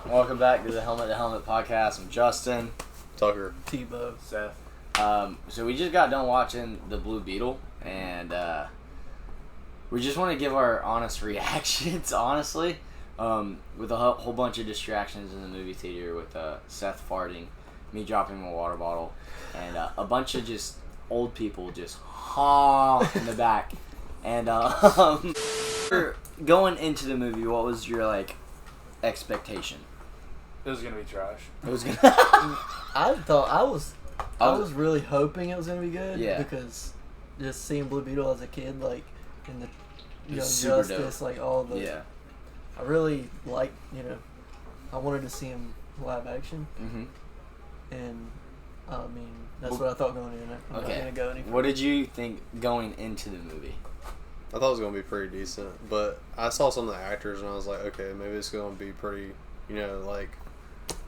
Welcome back to the Helmet to Helmet podcast. I'm Justin. Tucker. Tebow. Seth. So we just got done watching the Blue Beetle, and we just want to give our honest reactions, honestly, with a whole bunch of distractions in the movie theater with Seth farting, me dropping my water bottle, and a bunch of just old people just in the back. And going into the movie, what was your expectation? It was gonna be trash. It was gonna. I was really hoping it was gonna be good. Yeah. Because just seeing Blue Beetle as a kid, in the Young super Justice, dope. all the. Yeah. I really liked, I wanted to see him live action, and I mean that's what I thought going in. I'm not gonna go any further. What did you think going into the movie? I thought it was going to be pretty decent, but I saw some of the actors and I was like, okay, maybe it's going to be pretty,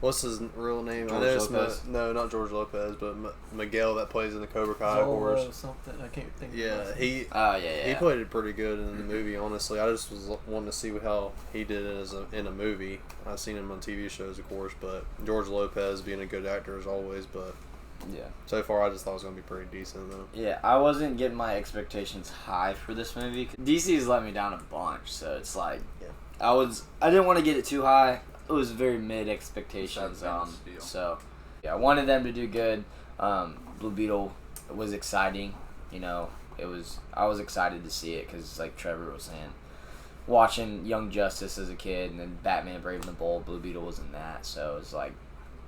what's his real name? George Lopez? No, not George Lopez, but Miguel that plays in the Cobra Kai, of Zolo course. something, I can't think of Yeah, it. he played it pretty good in the movie, honestly. I just was wanting to see how he did it in a movie. I've seen him on TV shows, of course, but George Lopez being a good actor as always, but Yeah. so far I just thought it was going to be pretty decent, though. Yeah, I wasn't getting my expectations high for this movie. DC's let me down a bunch, so it's like, I didn't want to get it too high. It was very mid expectations. So, yeah, I wanted them to do good. Blue Beetle was exciting. I was excited to see it because, like Trevor was saying, watching Young Justice as a kid and then Batman Brave and the Bold, Blue Beetle was in that. So it was like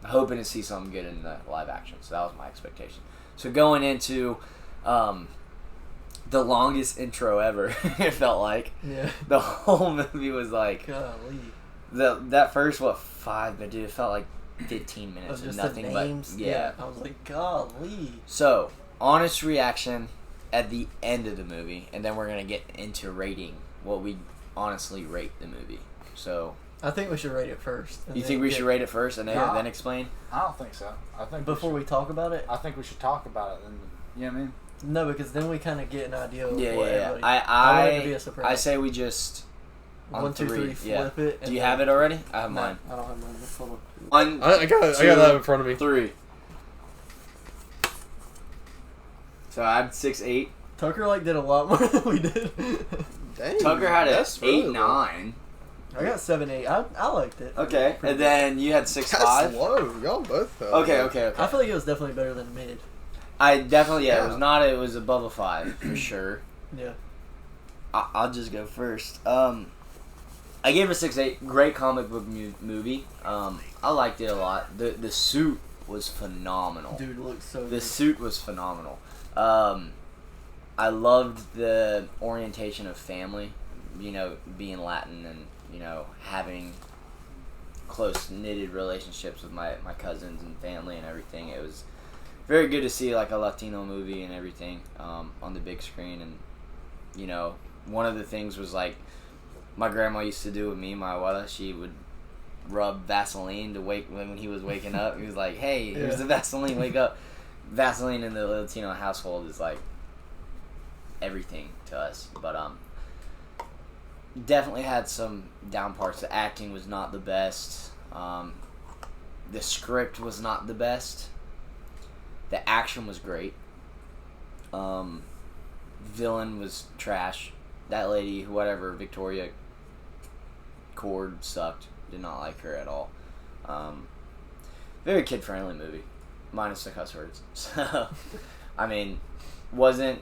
hoping to see something good in the live action. So that was my expectation. So going into the longest intro ever, it felt like. Yeah. The whole movie was like, golly. that first 5 minutes, dude, it felt like 15 minutes of Just nothing the names, but yeah. I was like, golly. So, honest reaction at the end of the movie, and then we're gonna get into rating what we honestly rate the movie. So, I think we should rate it first. you think we should rate it first and then explain? I don't think so. I think before we talk about it? I think we should talk about it. And you know what I mean? No, because then we kind of get an idea of Yeah, what yeah. everybody... I want it to be a surprise. I say we just 1, 2, 3, flip it. Do you have it already? I have mine. I don't have mine. Hold One, on. I got that in front of me. 3. So I had 6-8. Tucker did a lot more than we did. Dang, Tucker had that's it really 8-9. I got 7-8. I liked it. Okay, and then you had 6-5. That's low. Y'all both fell. Okay. I feel like it was definitely better than mid. I definitely, it was not. It was above a 5 for sure. Yeah. I'll just go first. I gave it a 6-8. Great comic book movie. I liked it a lot. The suit was phenomenal. Dude, it looks so good. The suit was phenomenal. I loved the orientation of family. Being Latin and having close knitted relationships with my cousins and family and everything. It was very good to see a Latino movie and everything on the big screen. And one of the things was my grandma used to do with me, my abuela. She would rub Vaseline to wake when he was waking up. He was like, "Hey, here's the Vaseline, wake up." Vaseline in the Latino household is everything to us, but definitely had some down parts. The acting was not the best. The script was not the best. The action was great. Villain was trash. That lady, whatever, Victoria Cord, sucked. Did not like her at all. Very kid-friendly movie, minus the cuss words. So, I mean, I wasn't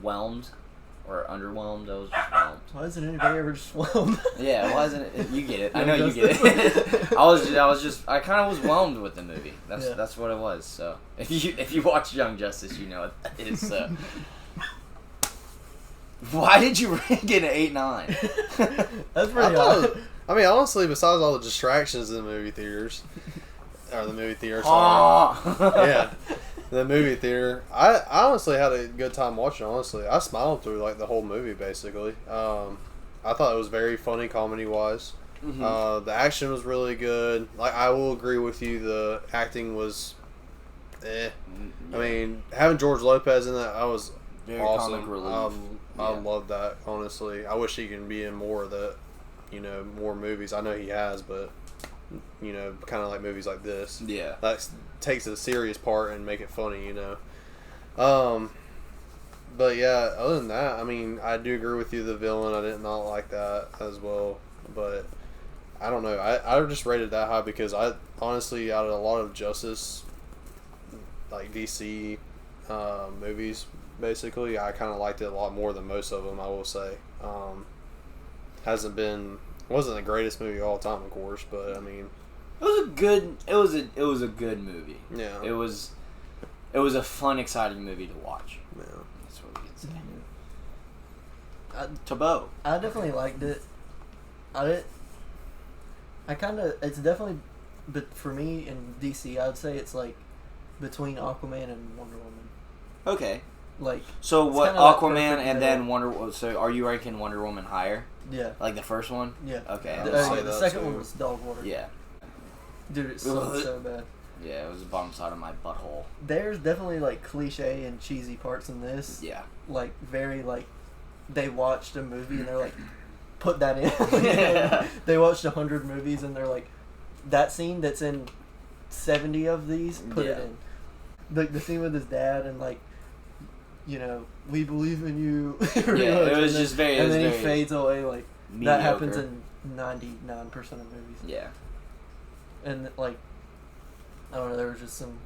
whelmed or underwhelmed. I was just whelmed. Why isn't anybody ever just whelmed? Yeah, why isn't it? You get it. I know you get it. I kind of was whelmed with the movie. That's what it was. So if you watch Young Justice, you know what that is. So why did you rank it at 8-9? That's pretty odd. I mean, honestly, besides all the distractions in the movie theaters, or the movie theater, yeah, the movie theater, I honestly had a good time watching. Honestly, I smiled through the whole movie. Basically, I thought it was very funny, comedy wise. The action was really good. I will agree with you. The acting was, I mean, having George Lopez in that, I was Very awesome. comic relief. I love that. Honestly, I wish he can be in more of the, more movies. I know he has, but You know, kind of like movies like this. Yeah. That takes a serious part and make it funny. You know. But yeah, other than that, I mean, I do agree with you. The villain, I did not like that as well. But I don't know. I just rated that high because I honestly, out of a lot of Justice, like DC movies, basically, I kind of liked it a lot more than most of them. I will say, wasn't the greatest movie of all time, of course, but I mean, it was a good movie. Yeah. It was a fun, exciting movie to watch. Yeah. That's what we can say. I, Tabo. I definitely liked it. It's definitely, but for me in DC, I'd say it's like between Aquaman and Wonder Woman. Okay. Like, so it's what, kinda that Aquaman perfect and then middle. Wonder? So are you ranking Wonder Woman higher? Yeah. Like the first one? Yeah. Okay. I The, would say the that second too. one was dog water. Yeah. Dude, it sucked so bad. Yeah, it was the bottom side of my butthole. There's definitely like cliche and cheesy parts in this. Yeah. Like very like they watched a movie and they're like, put that in. Yeah. They watched 100 movies and they're like, that scene that's in 70 of these, put it Yeah. in. The scene with his dad and like, you know, we believe in you. Pretty Yeah, much. it was And just very. And it was then he very fades away. Like mediocre. that happens in 99% of movies. Yeah. And like, I don't know, there was just some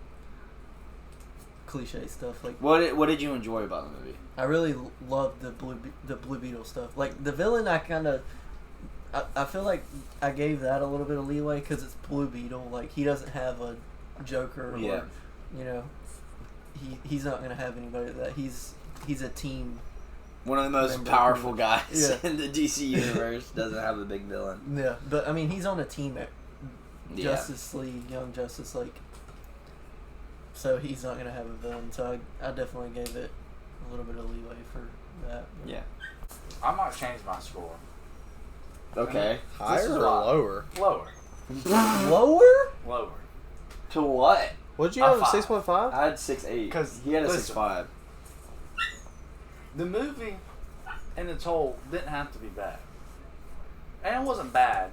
cliche stuff. Like, What did you enjoy about the movie? I really loved the Blue Beetle stuff. Like the villain, I feel like I gave that a little bit of leeway because it's Blue Beetle. Like he doesn't have a Joker. Yeah. Or, you know, he's not gonna have anybody that he's a team. One of the most Member, powerful pretty much. guys Yeah. in the DC universe doesn't have a big villain. Yeah, but I mean he's on a team at Yeah. Justice League, Young Justice League. So he's not gonna have a villain. So I definitely gave it a little bit of leeway for that. Yeah. I might change my score. Okay. Higher is or why. lower? Lower. Lower? Lower. To what? What'd you A have? 5. 6.5? I had 6.8. 'Cause, he had a listen. 6.5. The movie in its whole didn't have to be bad. And it wasn't bad.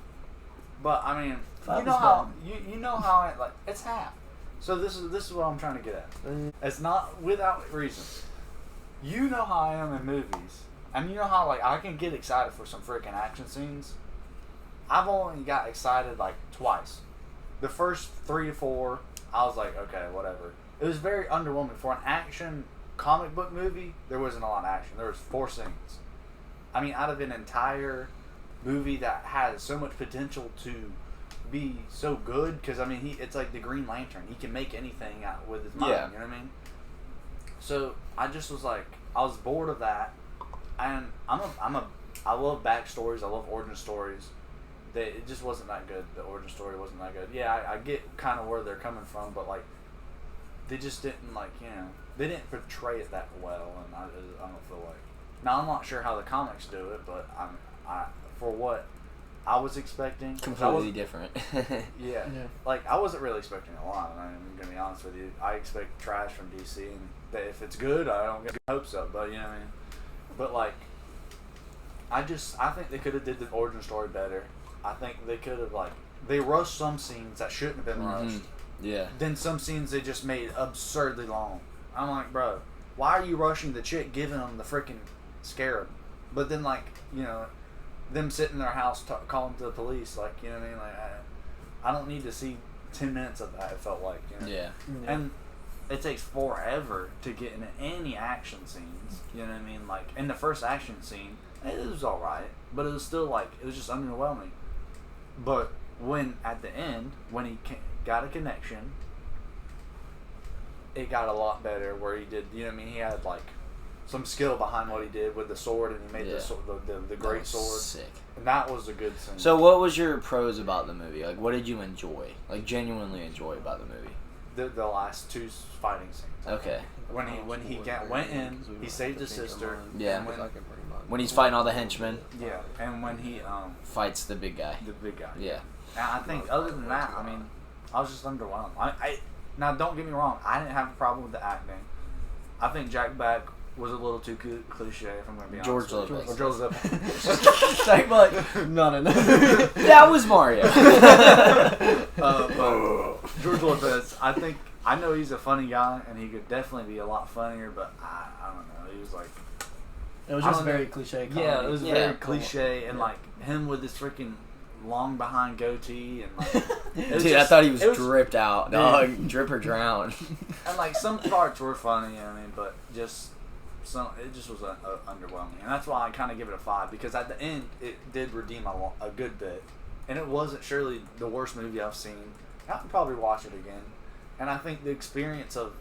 But I mean, Five you know is how you know how I, like it's half. So this is what I'm trying to get at. It's not without reason. You know how I am in movies, and you know how like I can get excited for some freaking action scenes. I've only got excited like twice. The first 3 to 4, I was like, okay, whatever. It was very underwhelming for an action comic book movie. There wasn't a lot of action. There was 4 scenes. I mean, out of an entire movie that has so much potential to be so good, because I mean, it's like the Green Lantern. He can make anything out with his mind. Yeah. You know what I mean? So I just was like, I was bored of that, and I love backstories. I love origin stories. It just wasn't that good. The origin story wasn't that good. Yeah, I get kind of where they're coming from, but like, they just didn't they didn't portray it that well, and I don't feel like. Now I'm not sure how the comics do it, but for what I was expecting, Completely different. yeah, like I wasn't really expecting a lot. And I'm gonna be honest with you, I expect trash from DC, and that if it's good, I don't get hopes up. But you know what I mean. But like, I think they could have did the origin story better. I think they could have they rushed some scenes that shouldn't have been rushed. Yeah. Then some scenes they just made absurdly long. I'm like, bro, why are you rushing the chick giving them the freaking scarab? But then them sitting in their house calling to the police, like, you know what I mean? Like, I don't need to see 10 minutes of that. It felt like, you know. Yeah. And it takes forever to get into any action scenes. You know what I mean? Like in the first action scene, it was all right, but it was still it was just underwhelming. But when at the end, when he got a connection, it got a lot better. Where he did, you know what I mean? He had some skill behind what he did with the sword, and he made the great sword. Sick. And that was a good scene. So what was your pros about the movie? Like, what did you enjoy? Like, genuinely enjoy about the movie? The last 2 fighting scenes. Okay. When he went in, he saved his sister. Yeah. And When he's fighting all the henchmen, yeah, and when he fights the big guy. the big guy. Yeah. And I think other than that, I mean, I was just underwhelmed. I now don't get me wrong, I didn't have a problem with the acting. I think Jack Black was a little too cliche. If I'm going to be George honest. Lopez. Or George Lopez. Like, not enough. That was Mario. But George Lopez, I know he's a funny guy, and he could definitely be a lot funnier. But I don't know. He was like. It was just very cliche. Comedy. Yeah, it was very cliche, and like him with his freaking long behind goatee, and like, Dude, I thought he was dripped out. Dog, drip or drown. And like some parts were funny, you know what I mean, but just it just was underwhelming, and that's why I kind of give it a 5 because at the end it did redeem a good bit, and it wasn't surely the worst movie I've seen. I could probably watch it again, and I think the experience of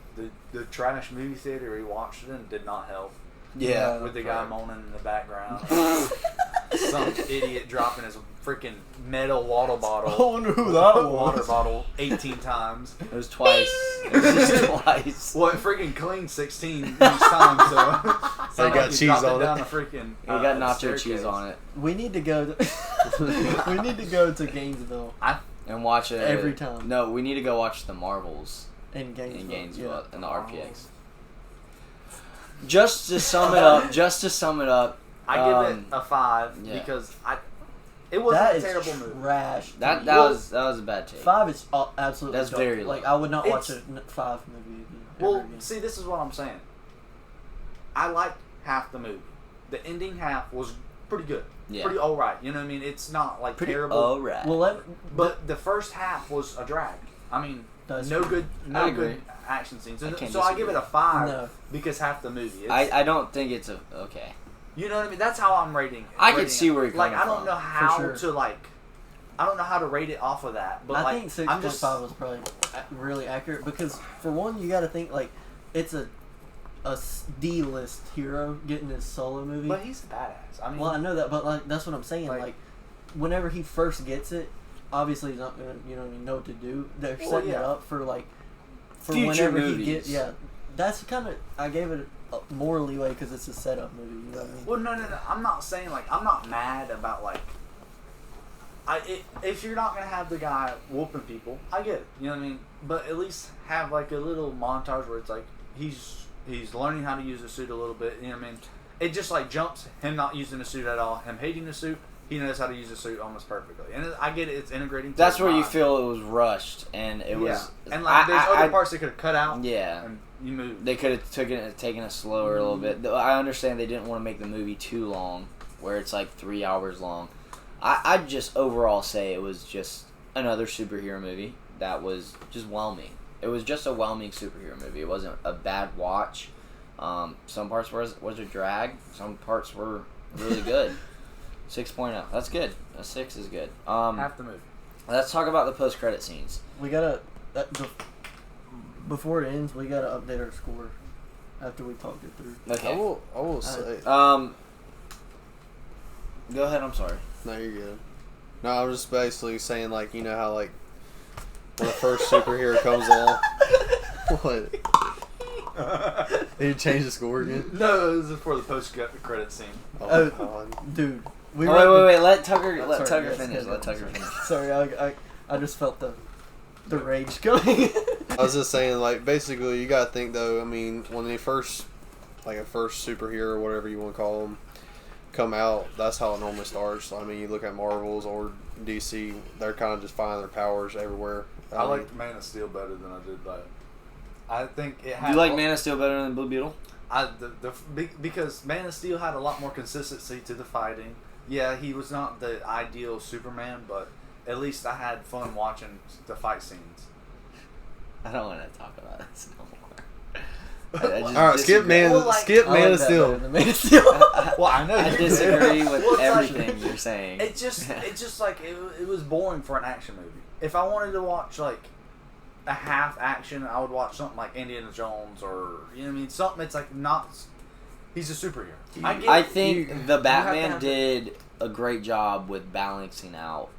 the trash movie theater we watched it in did not help. Yeah, with the guy moaning in the background. Some idiot dropping his freaking metal water bottle. I wonder who that was. Water bottle 18 times. It was twice. It was just twice. Well, it freaking cleaned 16 each time, so They got cheese on it. Down the freaking, We got nacho staircase. cheese on it. We need to go. We need to go to Gainesville And watch it every time. No, we need to go watch the Marvels In Gainesville. in the RPX. Just to sum it up, I give it a 5 because it wasn't that a is terrible movie. Trash. that was a bad take. 5 is absolutely. That's dope. very low. Like I would not watch a 5 movie again. Well, ever again. see, this is what I'm saying. I liked half the movie. The ending half was pretty good. Yeah. Pretty alright. You know what I mean? It's not like Pretty terrible. alright. Well, But the first half was a drag. I mean, That's no true. good action scenes. I So, can't I give it a 5 No. because half the movie. I don't think it's okay. You know what I mean? That's how I'm rating it. I can see where you're like, coming I don't from. know how sure. to like. I don't know how to rate it off of that. But I like, think I'm 6.5 was probably really accurate because for one, you got to think like it's a D-list hero getting his solo movie. But he's a badass. I mean, well, I know that, but like that's what I'm saying. Like- Like, whenever he first gets it, obviously he's not gonna, know what to do. They're setting it up for for Future whenever movies. he gets. Yeah, that's kind of I gave it more leeway because it's a setup movie. You know what I mean? Well, no. I'm not saying like I'm not mad about like. If you're not gonna have the guy whooping people, I get it. You know what I mean? But at least have like a little montage where it's like he's learning how to use the suit a little bit. You know what I mean? It just like jumps him not using the suit at all, him hating the suit. He knows how to use the suit almost perfectly, and I get it. It's integrating. To That's his where you mind. feel it was rushed, and it was. And like there's other parts they could have cut out. Yeah. And you move. They could have taken it slower a little bit. Though I understand they didn't want to make the movie too long, where it's like 3 hours long. I'd just overall say it was just another superhero movie that was just whelming. It was just a whelming superhero movie. It wasn't a bad watch. Some parts was a drag. Some parts were really good. 6.0. That's good. A 6 is good. Half the movie. Let's talk about the post-credit scenes. We gotta before it ends. We gotta update our score after we talked it through. Okay. I will say. Go ahead. I'm sorry. No, you're good. No, I'm just basically saying, like, you know how, like, when the first superhero comes along. What? Did you change the score again? No, this is for the post-credit scene. Oh, God. Dude. Wait. Let Tucker Sorry, yes, finish. yes, Let Tucker sorry. finish. Sorry, I just felt the rage coming. I was just saying, like, basically, you gotta think, though, I mean, when they first, like, a first superhero, whatever you want to call them, come out, that's how it normally starts. I mean, you look at Marvels or DC, they're kind of just finding their powers everywhere. I liked Man of Steel better than I did that. I think it had. You like Man of Steel better than Blue Beetle? Because Man of Steel had a lot more consistency to the fighting. Yeah, he was not the ideal Superman, but at least I had fun watching the fight scenes. I don't want to talk about this no more. All right, skip Man of Steel. Man of Steel. Well, I know I you disagree did. with Well, it's everything like, you're saying. It's just like it was boring for an action movie. If I wanted to watch like a half action, I would watch something like Indiana Jones or you know what I mean, something that's like not. He's a superhero. I think the Batman did a great job with balancing out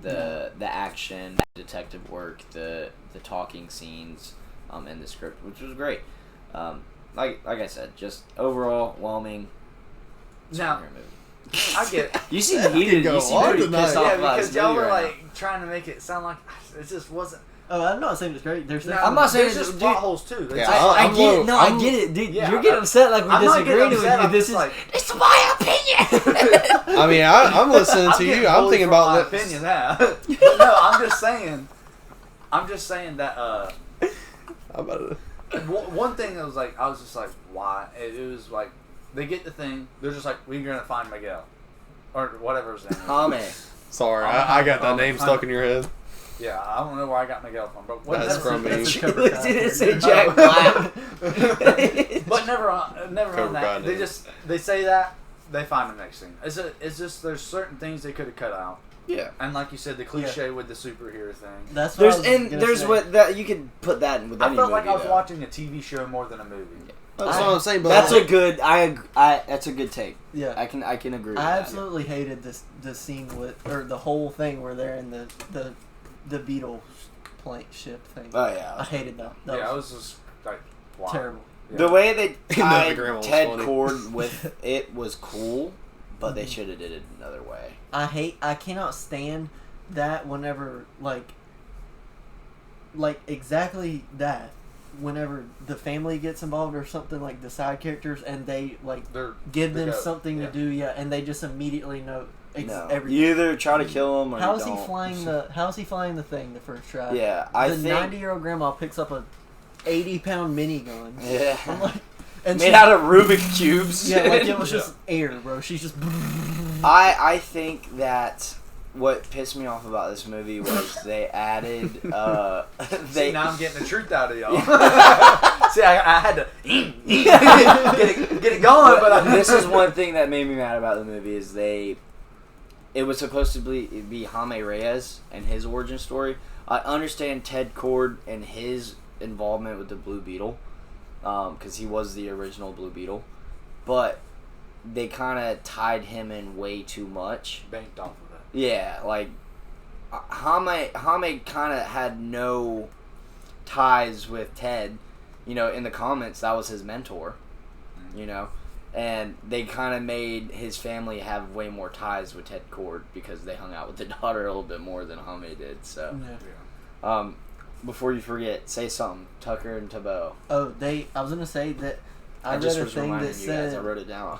the action, detective work, the talking scenes, and the script, which was great. Like I said, just overall whelming Now, superhero movie. I get it. You seem heated. go You seem on pretty tonight. pissed off Yeah, about because this y'all movie were right like trying to make it sound like it just wasn't. Oh, I'm not saying it's great. There's No, I'm not saying there's it's- just dude, plot holes too. They Yeah, just- I I'm get low- it. No, I'm- I get it, dude. Yeah, You're getting upset like we're I'm not getting disagreeing with upset, you. I'm This just is like- this is my opinion. I mean, I'm listening to getting you. I'm bullied thinking for about my this. opinion now. But no, I'm just saying that. I'm about to- One thing that was like, I was just like, why? It was like, they get the thing. They're just like, we're gonna find Miguel, or whatever his name is. Hame. Sorry, I got that name stuck in your head. Yeah, I don't know where I got Miguel from, but That's from me. That's a She Cobra looked Kai at it and theory. said Jack Black. But never on Cobra Kai that. They name. just they say that they find the next thing. It's just there's certain things they could have cut out, Yeah. and like you said, the cliche with the superhero thing. That's what I was gonna There's say. what that you could put that in with I any felt movie. like I was though. watching a TV show more than a movie. That's what I'm saying. But That's like, a good. That's a good take. Yeah. I can agree. With I that. absolutely hated the scene with, or the whole thing where they're in the Beetle plane ship thing. Oh I yeah. hated that. That Yeah, I was was just like, wow. terrible. Yeah. The way they No, the tied grandma was Ted funny. Cord with it was cool, but they should have did it another way. I cannot stand that whenever like exactly that whenever the family gets involved or something, like the side characters, and they like They're give they them go, something yeah. to do, and they just immediately know No, everything. you either try to kill him or How you is he don't. flying the thing the first try? Yeah, I the think 90-year-old grandma picks up a 80-pound minigun. Yeah. I'm like, and made out of Rubik cubes. yeah, like it was Yeah. just air, bro. She's just. I think that what pissed me off about this movie was they added See, now I'm getting the truth out of y'all. See, I had to get it going, but this is one thing that made me mad about the movie is it was supposed to be Jaime Reyes and his origin story. I understand Ted Cord and his involvement with the Blue Beetle, because he was the original Blue Beetle, but they kind of tied him in way too much. banked off of that. Yeah, like Jaime kind of had no ties with Ted. You know, in the comments, that was his mentor. You know, and they kind of made his family have way more ties with Ted Cord because they hung out with the daughter a little bit more than Jaime did. So, Yeah. Before you forget, say something. Tucker and Taboo. Oh, I was gonna say that I read just a was thing reminding that you guys. I said wrote it down.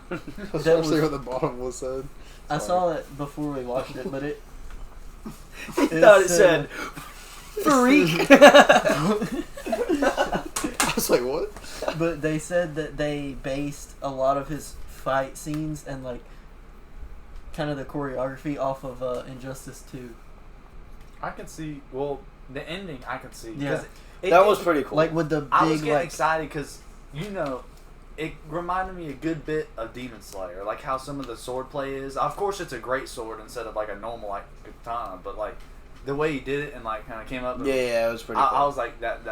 especially what the bottom was said. I saw it before we watched it, but it. I thought it said freak. I was like, what? But they said that they based a lot of his fight scenes and like kind of the choreography off of Injustice 2. I can see. Well, the ending I could see. 'cause Yeah. That was pretty cool. Like with the I was big getting like excited because it reminded me a good bit of Demon Slayer, like how some of the sword play is. Of course, it's a great sword instead of like a normal like katana, but like the way he did it and like kind of came up. yeah, it was pretty cool. I was like that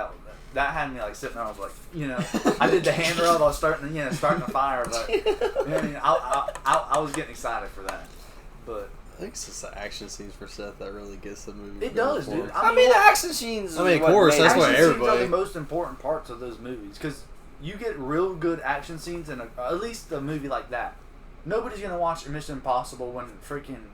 had me like sitting there. I was like, I did the hand rub. I was starting the fire, but you know what I mean, I was getting excited for that, but. I think it's just the action scenes for Seth that really gets the movie. It does, moving dude. forward. I mean, the action scenes. I mean, is of course, made that's it. what action scenes are everybody- the most important parts of those movies because you get real good action scenes in at least a movie like that. Nobody's gonna watch Mission Impossible when freaking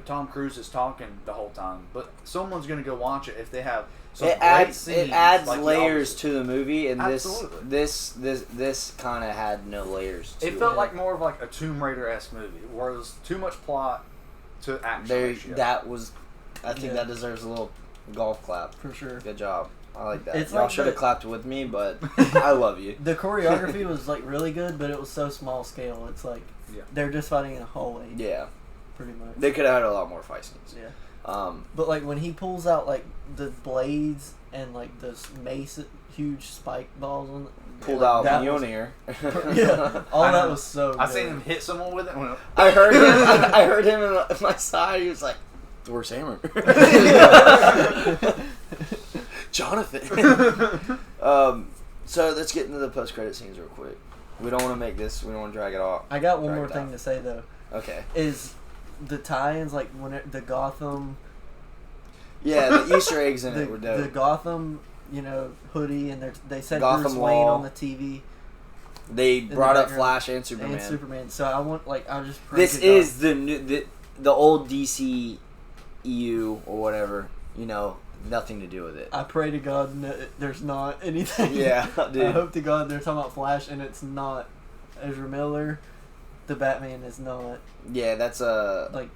Tom Cruise is talking the whole time, but someone's gonna go watch it if they have some It great scenes. it adds like the layers opposite. to the movie, and Absolutely. this kind of had no layers. To It felt Yeah. like more of like a Tomb Raider-esque movie, where there's too much plot to action There, ratio. that was. I think Yeah. that deserves a little golf clap. for sure. Good job. I like that. It's Y'all like should have the- clapped with me, but I love you. The choreography was like really good, but it was so small scale. It's like Yeah. they're just fighting in a hallway, Yeah, pretty much. they could have had a lot more fight scenes. Yeah. But like when he pulls out like the blades and like the mace, huge spike balls on, Pulled like, out that was- Mjolnir. Yeah, all I that know. was so. I good. seen him hit someone with it. And went, I heard him. I heard him in my side. He was like, "Thor's hammer." Jonathan. So let's get into the post-credit scenes real quick. We don't want to make this. We don't want to drag it off. I got one Drag more it thing out. to say though. Okay. Is the tie-ins like the Gotham? Yeah, the Easter eggs in the, it were dope. the Gotham, hoodie, and they said Gotham Bruce Wayne Wall. on the TV They the brought up background. Flash and Superman. and Superman. So I want I'll just This break it is the new the old DC EU or whatever nothing to do with it. I pray to God there's not anything. Yeah, dude. I hope to God they're talking about Flash and it's not Ezra Miller. The Batman is not. Yeah, that's a like.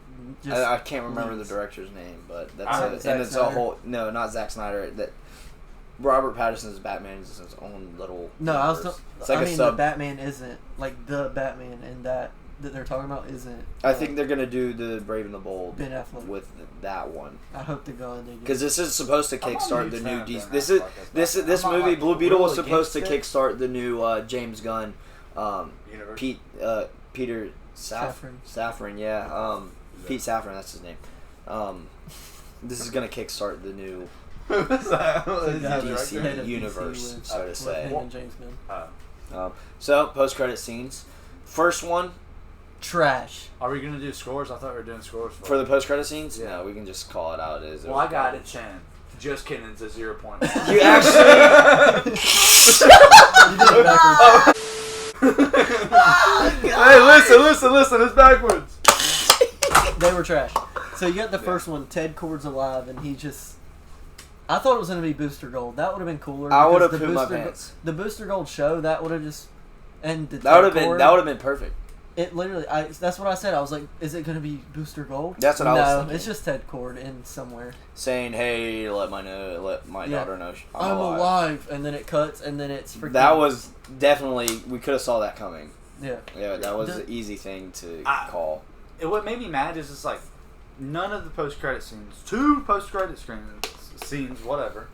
Just I can't remember leaves. the director's name, but that's Zack and it's Snyder? a whole not Zack Snyder. That Robert Pattinson's Batman is his own little. No, universe. It's like a sub. the Batman isn't like the Batman, and that they're talking about isn't. I think they're gonna do the Brave and the Bold Ben Affleck. with that one. I hope to God they do. Because this is supposed to I'm not a kickstart huge the fan new of DC. Ben This Affleck as Batman. I'm not, movie like, Blue Beetle was real supposed to against it. kickstart the new James Gunn, Universe. Peter Safran. Safran, yeah. Pete Safran, that's his name. This is gonna kickstart the new Who's that? The guy DC who head of universe, DC so to with say. him and James Gunn. So post-credit scenes. First one Trash. Are we gonna do scores? I thought we were doing scores for the post-credit scenes. Yeah. No, we can just call it out as. Well, I got it 10. Just kidding. It's a 0 point. You actually. You did it backwards. Hey, listen! It's backwards. They were trash. So you got the first one, Ted Cord's alive, and he just. I thought it was going to be Booster Gold. That would have been cooler. I would because have the pooped my Booster pants. The Booster Gold show, that would have just. And the That would Ted have Cord, been perfect. It literally. That's what I said. I was like, is it going to be Booster Gold? That's what I was thinking. No, it's just Ted Cord in somewhere. Saying, "Hey, let my daughter know I'm alive. And then it cuts, and then it's freaking. That was definitely we could have saw that coming. Yeah. Yeah, that was an easy thing to call. What made me mad is it's like none of the post-credit scenes, 2 post-credit scenes, whatever,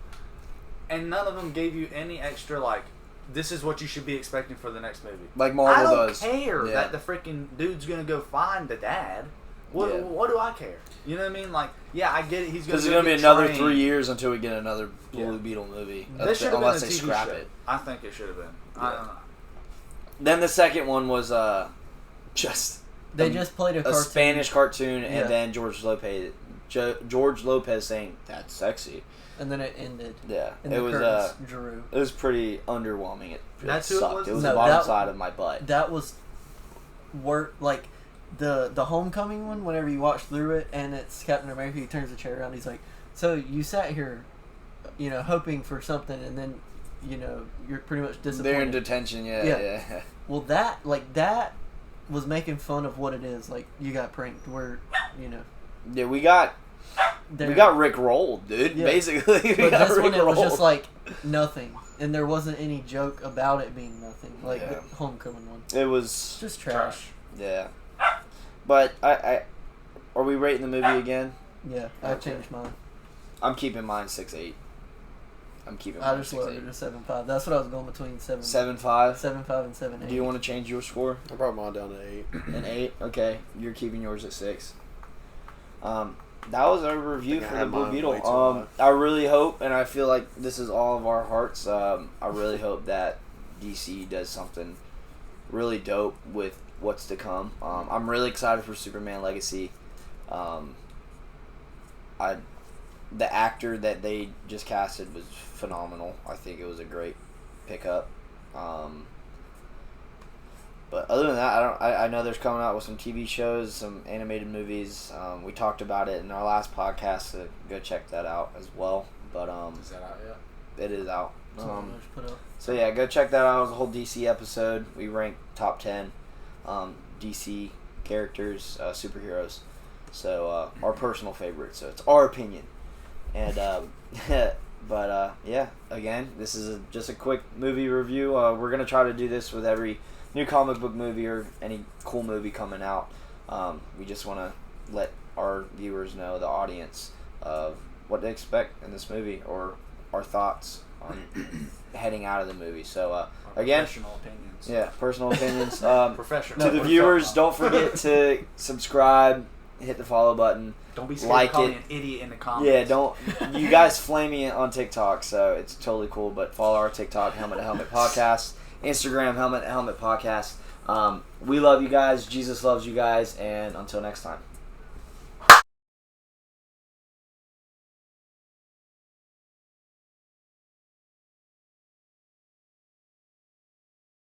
and none of them gave you any extra like. This is what you should be expecting for the next movie. Like Marvel I don't does. care Yeah. that the freaking dude's gonna go find the dad. What Yeah. what do I care? You know what I mean? Like, yeah, I get it. He's Because gonna. it's gonna be another 3 years until we get another Blue Yeah. Beetle movie. This should have been a Unless they TV scrap show. it. I think it should have been. I don't know. Then the second one was just They just played a a cartoon. Spanish cartoon, Yeah. and then George Lopez saying that's sexy. And then it ended. Yeah, And it the was curtains drew. it was pretty underwhelming. It That's who it sucked. was? It was No, the bottom that- side of my butt. That was like the Homecoming one. Whenever you watch through it, and it's Captain America, he turns the chair around. He's like, "So you sat here, hoping for something, and then, you're pretty much disappointed." They're in detention. Yeah. Well, that was making fun of what it is. Like, you got pranked. Where Yeah, we got Rick rolled, dude. Yeah. Basically, we But got this one, Rick it was rolled. just like nothing, and there wasn't any joke about it being nothing. Like Yeah. the Homecoming one, It was just trash. yeah. But I are we rating the movie again? Yeah, I changed mine. I'm keeping mine 6.8. I'm keeping I mine just lowered 6.8. it to 7.5. That's what I was going between 7.5. 7.5 and 7.8. Do you want to change your score? I brought mine down to 8. An 8. Okay, you're keeping yours at 6. That was our review I for the had Blue mine Beetle. way too high. I really hope, and I feel like this is all of our hearts. I really hope that DC does something really dope with what's to come. I'm really excited for Superman Legacy. The actor that they just casted was phenomenal. I think it was a great pickup. But other than that, I know there's coming out with some TV shows, some animated movies. We talked about it in our last podcast, so go check that out as well. But Is that out yet? it is out. Something I just put up. So yeah, go check that out. It was a whole DC episode. We ranked top 10 DC characters, superheroes. So our personal favorites. So it's our opinion. And but yeah, again, this is just a quick movie review. We're gonna try to do this with every new comic book movie or any cool movie coming out. We just want to let our viewers know, the audience, of what to expect in this movie or our thoughts on heading out of the movie. So again, Professional opinions. yeah, personal opinions. Professional. To the No, viewers, don't don't forget to subscribe, hit the follow button. Don't be scared like to call it. me an idiot in the comments. Yeah, don't. You guys flame me on TikTok, so it's totally cool. But follow our TikTok, Helmet to Helmet Podcast, Instagram, Helmet to Helmet Podcast. We love you guys. Jesus loves you guys, and until next time.